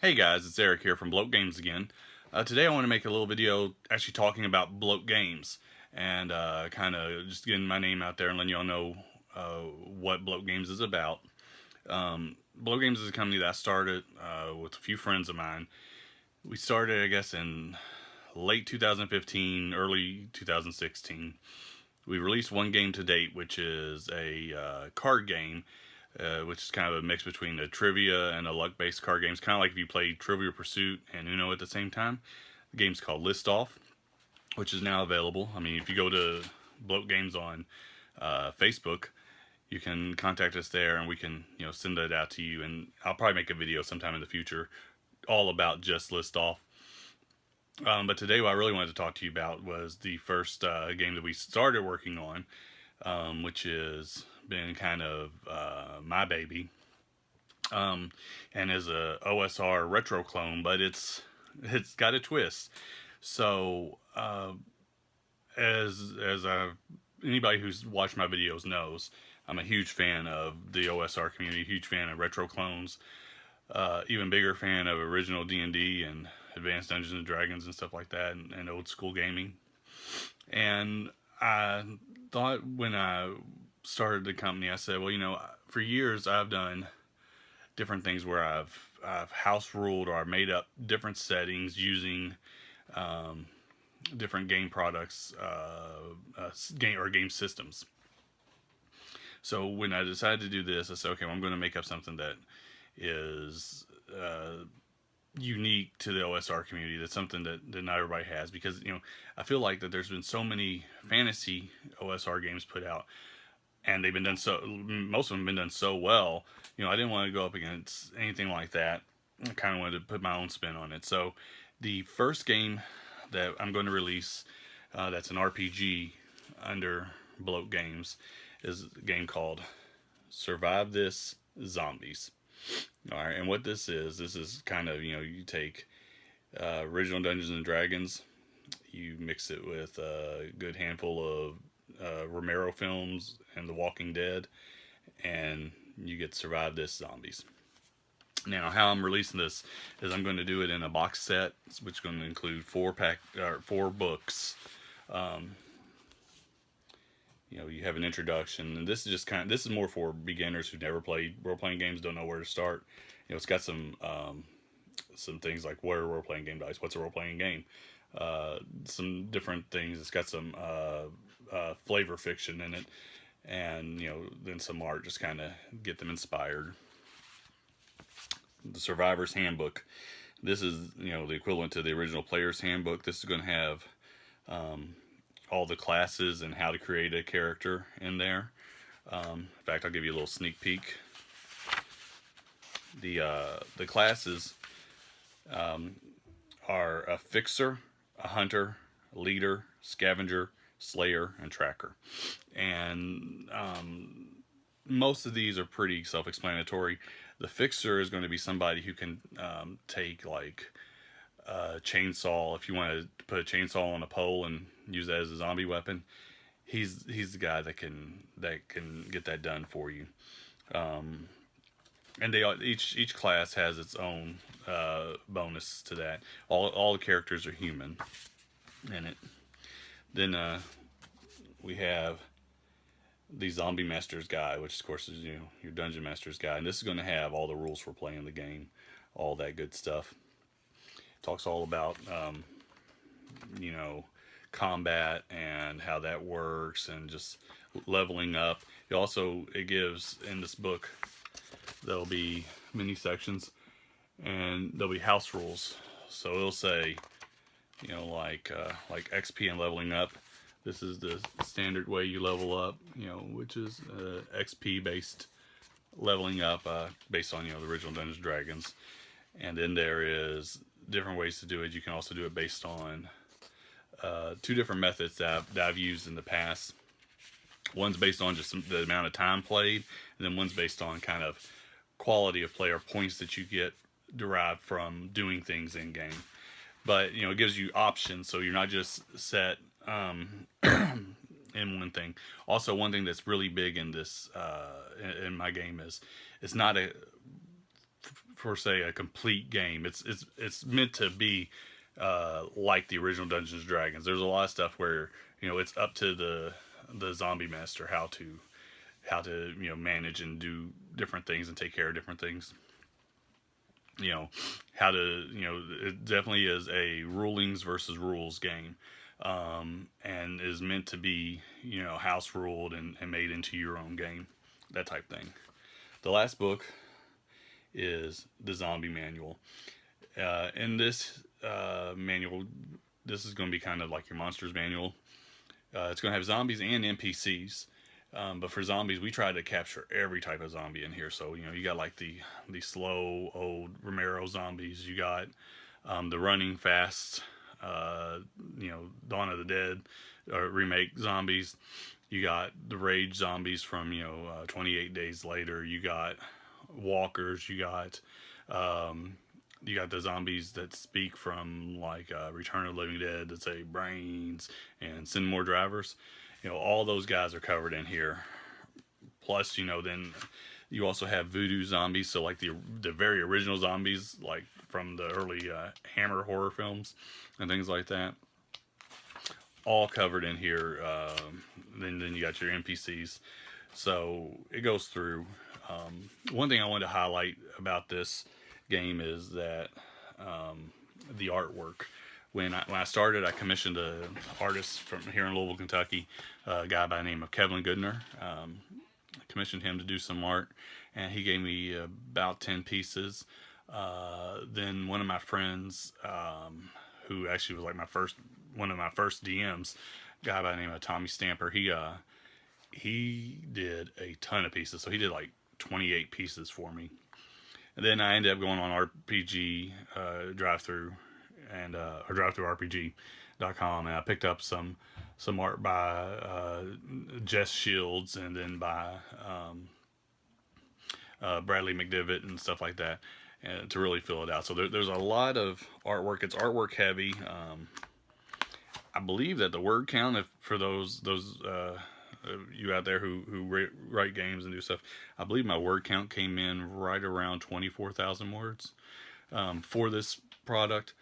Hey guys, it's Eric here from Bloat Games again. Today I want to make a little video actually talking about Bloat Games and kind of just getting my name out there and letting y'all know what Bloat Games is about. Bloat Games is a company that I started with a few friends of mine. We started, I guess, in late 2015, early 2016. We released one game to date, which is a card game, which is kind of a mix between a trivia and a luck-based card game. It's kind of like if you play Trivial Pursuit and Uno at the same time. The game's called List Off, which is now available. I mean, if you go to Bloat Games on Facebook, you can contact us there, and we can send that out to you. And I'll probably make a video sometime in the future all about just List Off. But today, what I really wanted to talk to you about was the first game that we started working on, which has been kind of my baby, and is a OSR retro clone, but it's got a twist. So as anybody who's watched my videos knows, I'm a huge fan of the OSR community, huge fan of retro clones, even bigger fan of original D&D and Advanced Dungeons and Dragons and stuff like that, and old school gaming. And I thought when I started the company, I said, well, for years I've done different things where I've house ruled or I've made up different settings using different game products, game systems. So when I decided to do this, I said, okay, well, I'm going to make up something that is unique to the OSR community. That's something that not everybody has, because I feel like that there's been so many fantasy OSR games put out, and they've been done most of them have been done so well. I didn't want to go up against anything like that. I kind of wanted to put my own spin on it. So the first game that I'm going to release, that's an RPG under Bloat Games, is a game called Survive This Zombies. All right, and what this is kind of, you take original Dungeons and Dragons, you mix it with a good handful of Romero films and The Walking Dead, and you get Survive This Zombies. Now, how I'm releasing this is I'm going to do it in a box set, which is going to include four books. You have an introduction, and this is more for beginners who've never played role-playing games, don't know where to start. It's got some things like, what are role-playing game dice, what's a role-playing game, some different things. It's got some flavor fiction in it, and then some art, just kind of get them inspired. The Survivor's Handbook. This is the equivalent to the original Player's Handbook. This is going to have all the classes and how to create a character in there. In fact, I'll give you a little sneak peek. The classes are a fixer, a hunter, a leader, scavenger, slayer, and tracker. And most of these are pretty self-explanatory. The fixer is going to be somebody who can take like a chainsaw. If you want to put a chainsaw on a pole and use that as a zombie weapon, he's the guy that can get that done for you. And each class has its own bonus to that. All the characters are human in it. Then we have the Zombie Master's Guide, which of course is your Dungeon Master's Guide, and this is going to have all the rules for playing the game, all that good stuff. It talks all about combat and how that works, and just leveling up. It gives, in this book, there'll be mini sections, and there'll be house rules. So it'll say, like XP and leveling up. This is the standard way you level up, which is XP based leveling up, based on the original Dungeons and Dragons. And then there is different ways to do it. You can also do it based on two different methods that I've used in the past. One's based on just the amount of time played, and then one's based on kind of quality of play or points that you get derived from doing things in game. But it gives you options, so you're not just set in one thing. Also, one thing that's really big in this in my game is it's not for say a complete game. It's meant to be like the original Dungeons and Dragons. There's a lot of stuff where it's up to the zombie master how to manage and do different things and take care of different things. How to it definitely is a rulings versus rules game, and is meant to be house ruled and made into your own game, that type thing. The last book is the Zombie Manual. In this manual, this is going to be kind of like your Monsters Manual. It's going to have zombies and NPCs. But for zombies, we try to capture every type of zombie in here. So you got like the slow old Romero zombies. You got the running fast, Dawn of the Dead remake zombies. You got the rage zombies from 28 Days Later. You got walkers. You got the zombies that speak from like Return of the Living Dead that say brains and send more drivers. All those guys are covered in here. Plus, then you also have voodoo zombies. So like the very original zombies, like from the early Hammer horror films and things like that. All covered in here. Then you got your NPCs. So it goes through. One thing I wanted to highlight about this game is that the artwork. When I started, I commissioned an artist from here in Louisville, Kentucky, a guy by the name of Kevin Goodner. I commissioned him to do some art, and he gave me about 10 pieces. Then one of my friends, who actually was like one of my first DMs, a guy by the name of Tommy Stamper, he did a ton of pieces. So he did like 28 pieces for me. And then I ended up going on RPG drive-through and or drive-through-rpg.com, and I picked up some art by Jess Shields, and then by Bradley McDivitt and stuff like that, and to really fill it out. So there's a lot of artwork. It's artwork heavy. I believe that the word count, for those you out there who write games and do stuff, I believe my word count came in right around 24,000 words for this product.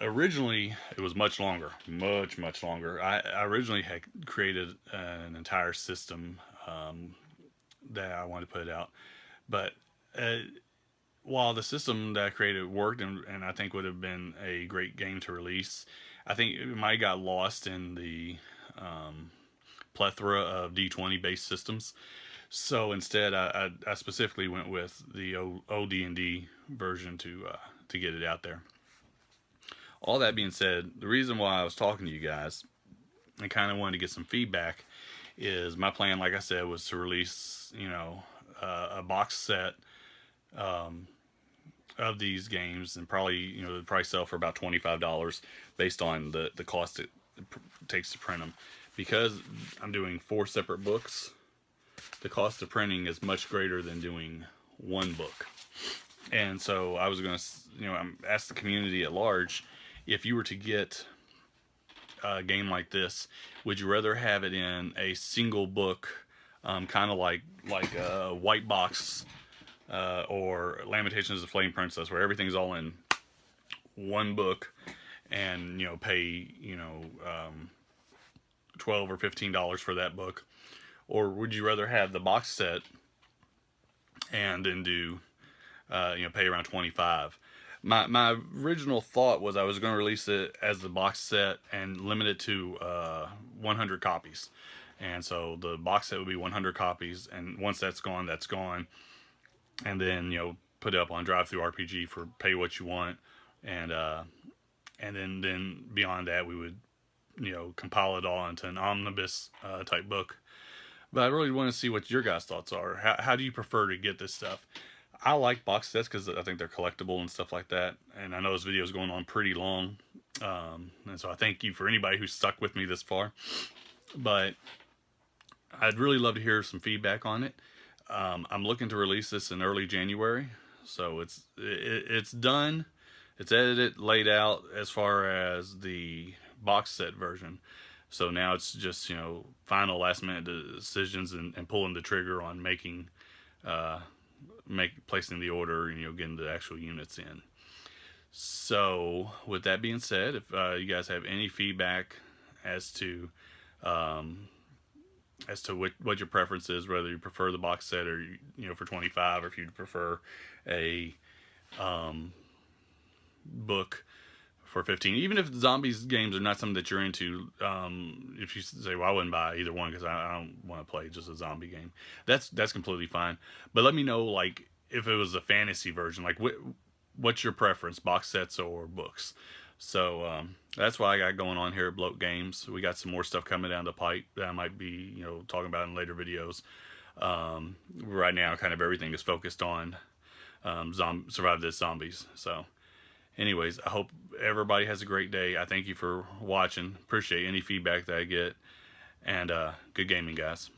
Originally, it was much longer, much longer. I originally had created an entire system that I wanted to put out, but while the system that I created worked and I think would have been a great game to release, I think it might have got lost in the plethora of D20 based systems. So instead, I specifically went with the OD&D version to get it out there. All that being said, the reason why I was talking to you guys and kind of wanted to get some feedback is my plan, like I said, was to release, a box set of these games, and probably, they'd probably sell for about $25 based on the cost it takes to print them. Because I'm doing 4 separate books, the cost of printing is much greater than doing one book. And so I was going to, ask the community at large, if you were to get a game like this, would you rather have it in a single book, kind of like a White Box or Lamentations of the Flame Princess, where everything's all in one book, and pay $12 or $15 for that book? Or would you rather have the box set and then do pay around $25? My original thought was I was going to release it as the box set and limit it to 100 copies. And so the box set would be 100 copies, and once that's gone, that's gone. And then put it up on Drive-Thru-RPG for pay what you want, and then beyond that we would compile it all into an omnibus type book. But I really want to see what your guys' thoughts are. How do you prefer to get this stuff? I like box sets because I think they're collectible and stuff like that. And I know this video is going on pretty long. And so I thank you for anybody who's stuck with me this far. But I'd really love to hear some feedback on it. I'm looking to release this in early January. So it's done. It's edited, laid out as far as the box set version. So now it's just, final last minute decisions and pulling the trigger on making placing the order and getting the actual units in. So with that being said, if you guys have any feedback as to what your preference is, whether you prefer the box set or for 25, or if you prefer a book for 15, even if zombies games are not something that you're into, if you say, well, I wouldn't buy either one because I don't want to play just a zombie game, that's completely fine. But let me know, like, if it was a fantasy version, like what's your preference, box sets or books? So that's what I got going on here at Bloat Games. We got some more stuff coming down the pipe that I might be talking about in later videos. Right now, kind of everything is focused on survive this zombies. So anyways, I hope everybody has a great day. I thank you for watching. Appreciate any feedback that I get. And good gaming, guys.